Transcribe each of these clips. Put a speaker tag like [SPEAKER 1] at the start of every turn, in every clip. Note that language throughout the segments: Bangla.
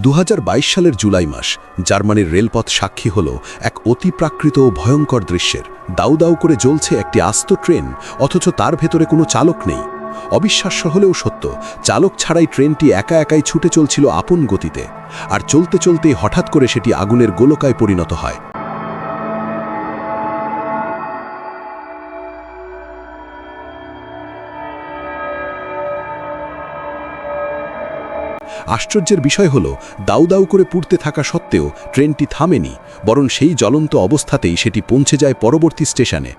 [SPEAKER 1] 2022 সালের জুলাই মাস জার্মানির রেলপথ সাক্ষী হল এক অতিপ্রাকৃত ও ভয়ঙ্কর দৃশ্যের। দাউ দাউ করে জ্বলছে একটি আস্ত ট্রেন, অথচ তার ভেতরে কোনো চালক নেই। অবিশ্বাস্য হলেও সত্য, চালক ছাড়াই ট্রেনটি একা একাই ছুটে চলছিল আপন গতিতে, আর চলতে চলতেই হঠাৎ করে সেটি আগুনের গোলকায় পরিণত হয়। আশ্চর্যের বিষয় হল, দাউ দাউ করে পুড়তে থাকা সত্ত্বেও ট্রেনটি থামেনি, বরং সেই জ্বলন্ত অবস্থাতেই সেটি পৌঁছে যায় পরবর্তী স্টেশনে।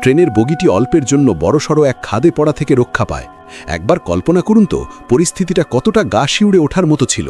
[SPEAKER 1] ট্রেনের বগিটি অল্পের জন্য বড়সড় এক খাদে পড়া থেকে রক্ষা পায়। একবার কল্পনা করুন তো, পরিস্থিতিটা কতটা গা শিউড়ে ওঠার মতো ছিল।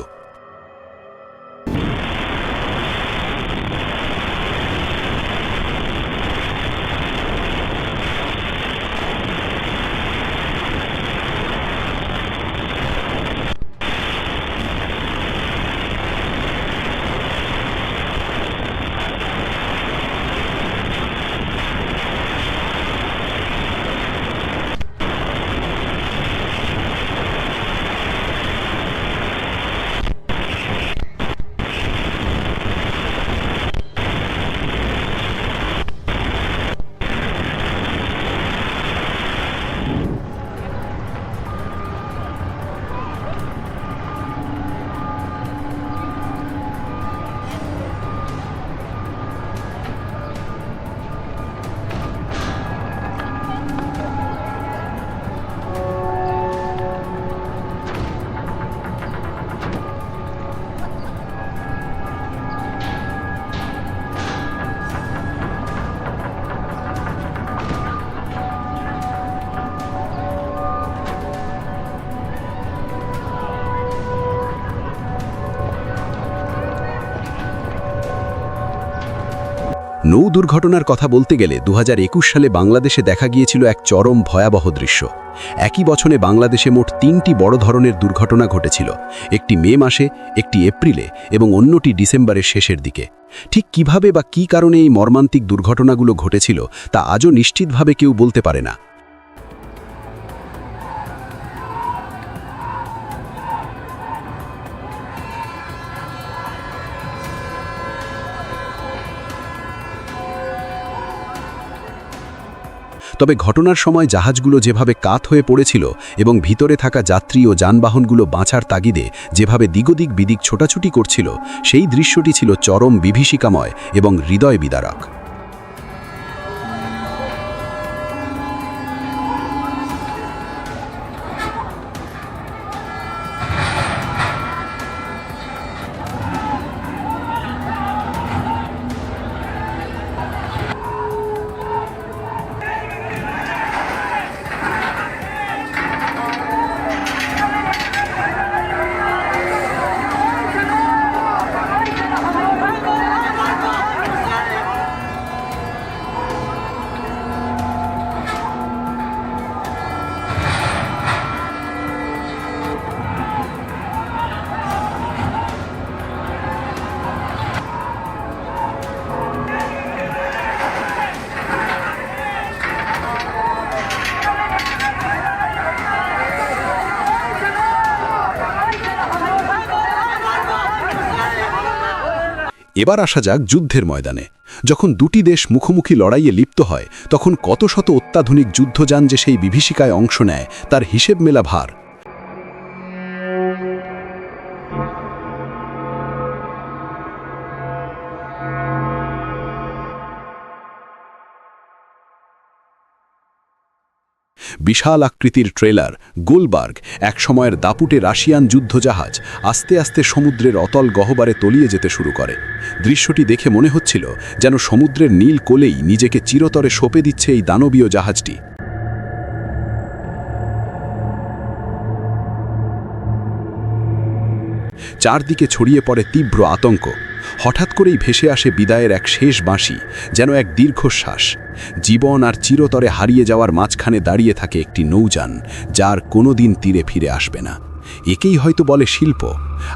[SPEAKER 1] নৌ দুর্ঘটনার কথা বলতে গেলে 2021 সালে বাংলাদেশে দেখা গিয়েছিল এক চরম ভয়াবহ দৃশ্য। একই বছরে বাংলাদেশে মোট 3টি বড় ধরনের দুর্ঘটনা ঘটেছিল, একটি মে মাসে, একটি এপ্রিলে এবং অন্যটি ডিসেম্বরের শেষের দিকে। ঠিক কিভাবে বা কী কারণে এই মর্মান্তিক দুর্ঘটনাগুলো ঘটেছিল তা আজও নিশ্চিতভাবে কেউ বলতে পারে না। তবে ঘটনার সময় জাহাজগুলো যেভাবে কাত হয়ে পড়েছিল এবং ভিতরে থাকা যাত্রী ও যানবাহনগুলো বাঁচার তাগিদে যেভাবে দিগদিক বিদিক ছোটাছুটি করছিল, সেই দৃশ্যটি ছিল চরম বিভীষিকাময় এবং হৃদয় বিদারক। এবার আসা যাক যুদ্ধের ময়দানে। যখন দুটি দেশ মুখোমুখি লড়াইয়ে লিপ্ত হয়, তখন কত শত অত্যাধুনিক যুদ্ধযান যে সেই বিভীষিকায় অংশ নেয় তার হিসেব মেলা ভার। বিশাল আকৃতির ট্রেলার গোলবার্গ, এক সময়ের দাপুটে রাশিয়ান যুদ্ধজাহাজ, আস্তে আস্তে সমুদ্রের অতল গহ্বরে তলিয়ে যেতে শুরু করে। দৃশ্যটি দেখে মনে হচ্ছিল যেন সমুদ্রের নীল কোলেই নিজেকে চিরতরে সঁপে দিচ্ছে এই দানবীয় জাহাজটি। চারদিকে ছড়িয়ে পড়ে তীব্র আতঙ্ক। হঠাৎ করেই ভেসে আসে বিদায়ের এক শেষ বাঁশি, যেন এক দীর্ঘশ্বাস। জীবন আর চিরতরে হারিয়ে যাওয়ার মাঝখানে দাঁড়িয়ে থাকে একটি নৌযান, যার কোনোদিন তীরে ফিরে আসবে না। একেই হয়তো বলে শিল্প,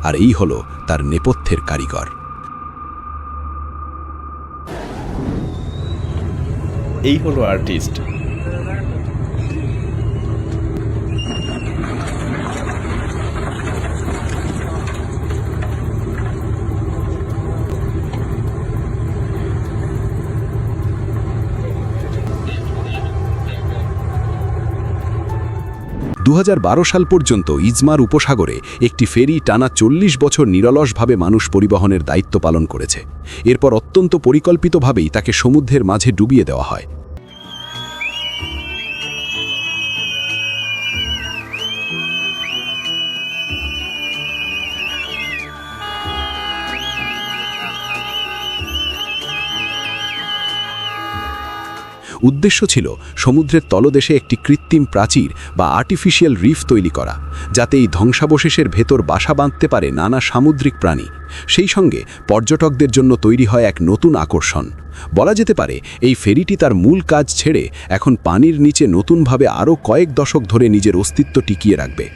[SPEAKER 1] আর এই হলো তার নেপথ্যের কারিগর।
[SPEAKER 2] এই হলো আর্টিস্ট।
[SPEAKER 1] দু সাল পর্যন্ত ইজমার উপসাগরে একটি ফেরি টানা ৪০ বছর নিরলসভাবে মানুষ পরিবহনের দায়িত্ব পালন করেছে। এরপর অত্যন্ত পরিকল্পিতভাবেই তাকে সমুদ্রের মাঝে ডুবিয়ে দেওয়া হয়। উদ্দেশ্য ছিল সমুদ্রের তলদেশে একটি কৃত্রিম প্রাচীর বা আর্টিফিশিয়াল রিফ তৈরি করা, যাতে এই ধ্বংসাবশেষের ভেতর বাসা বাঁধতে পারে নানা সামুদ্রিক প্রাণী। সেই সঙ্গে পর্যটকদের জন্য তৈরি হয় এক নতুন আকর্ষণ। বলা যেতে পারে এই ফেরিটি তার মূল কাজ ছেড়ে এখন পানির নিচে নতুনভাবে আরও কয়েক দশক ধরে নিজের অস্তিত্ব টিকিয়ে রাখবে।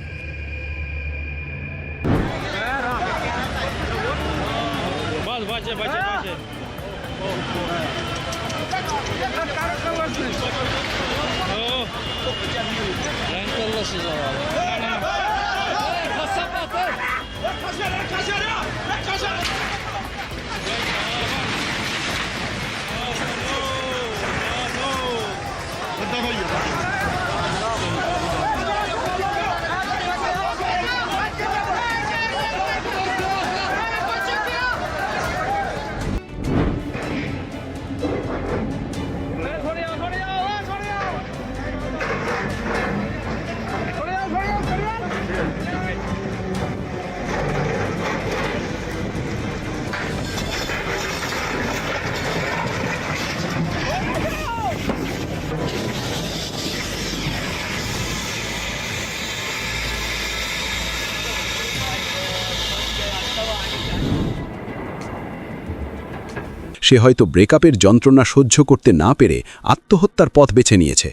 [SPEAKER 1] সে হয়তো ব্রেকআপের যন্ত্রণা সহ্য করতে না পেরে আত্মহত্যার পথ বেছে নিয়েছে।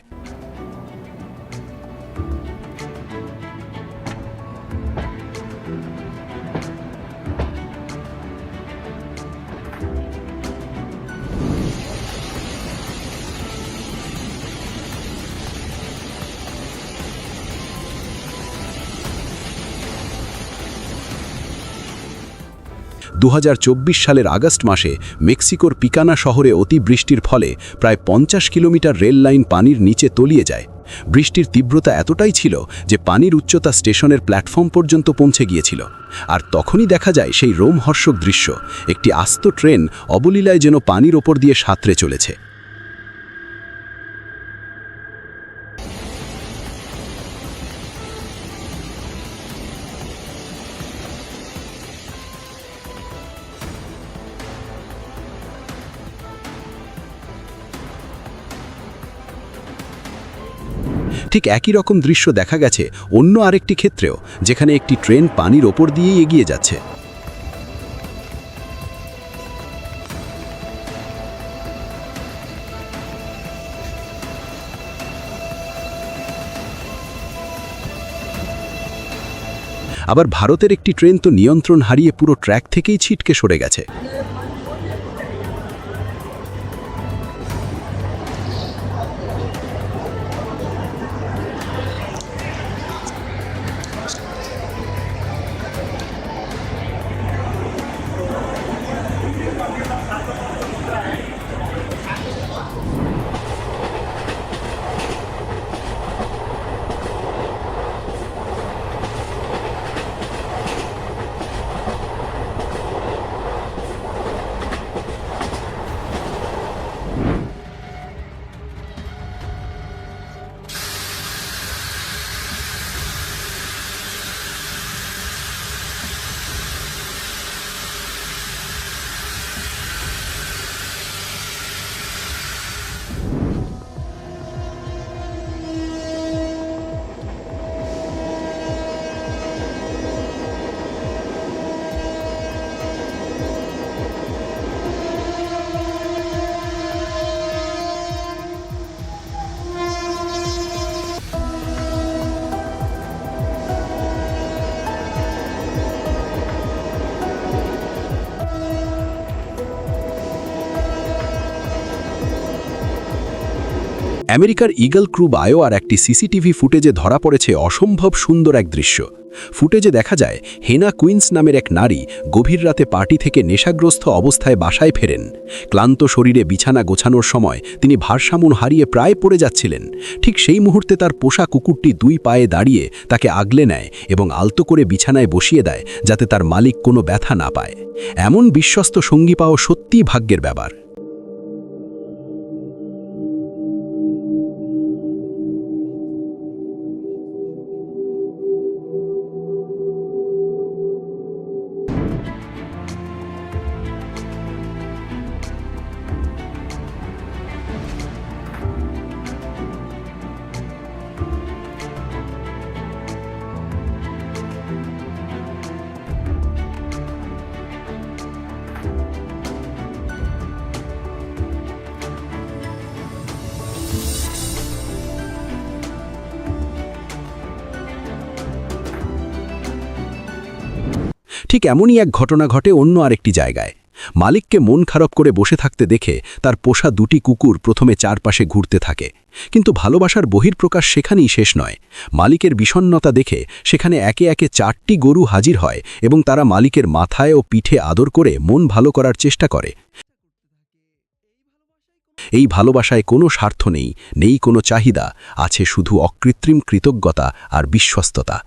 [SPEAKER 1] দু সালের আগস্ট মাসে মেক্সিকোর পিকানা শহরে অতিবৃষ্টির ফলে প্রায় ৫০ কিলোমিটার রেল লাইন পানির নিচে তলিয়ে যায়। বৃষ্টির তীব্রতা এতটাই ছিল যে পানির উচ্চতা স্টেশনের প্ল্যাটফর্ম পর্যন্ত পৌঁছে গিয়েছিল। আর তখনই দেখা যায় সেই রোমহর্ষক দৃশ্য, একটি আস্ত ট্রেন অবলীলায় যেন পানির ওপর দিয়ে সাঁতরে চলেছে। ঠিক একই রকম দৃশ্য দেখা গেছে অন্য আরেকটি ক্ষেত্রেও, যেখানে একটি ট্রেন পানির ওপর দিয়েই এগিয়ে যাচ্ছে। আবার ভারতের একটি ট্রেন তো নিয়ন্ত্রণ হারিয়ে পুরো ট্র্যাক থেকেই ছিটকে সরে গেছে। আমেরিকার ইগল ক্রু বায়োয়ার একটি সিসিটিভি ফুটেজে ধরা পড়েছে অসম্ভব সুন্দর এক দৃশ্য। ফুটেজে দেখা যায় হেনা কুইন্স নামের এক নারী গভীর রাতে পার্টি থেকে নেশাগ্রস্ত অবস্থায় বাসায় ফেরেন। ক্লান্ত শরীরে বিছানা গোছানোর সময় তিনি ভারসাম্য হারিয়ে প্রায় পড়ে যাচ্ছিলেন। ঠিক সেই মুহূর্তে তার পোষা কুকুরটি 2 পায়ে দাঁড়িয়ে তাকে আগলে নেয় এবং আলতো করে বিছানায় বসিয়ে দেয় যাতে তার মালিক কোনো ব্যথা না পায়। এমন বিশ্বস্ত সঙ্গী পাওয়া সত্যিই ভাগ্যের ব্যাপার। ঠিক এমনই এক ঘটনা ঘটে অন্য আরেকটি জায়গায়। মালিককে মন খারাপ করে বসে থাকতে দেখে তার পোষা 2টি কুকুর প্রথমে চারপাশে ঘুরতে থাকে। কিন্তু ভালোবাসার বহিঃপ্রকাশ সেখানেই শেষ নয়। মালিকের বিষণ্ণতা দেখে সেখানে একে একে 4টি গরু হাজির হয় এবং তারা মালিকের মাথায় ও পিঠে আদর করে মন ভালো করার চেষ্টা করে। এই ভালোবাসায় কোনো স্বার্থ নেই, নেই কোনো চাহিদা, আছে শুধু অকৃত্রিম কৃতজ্ঞতা আর বিশ্বস্ততা।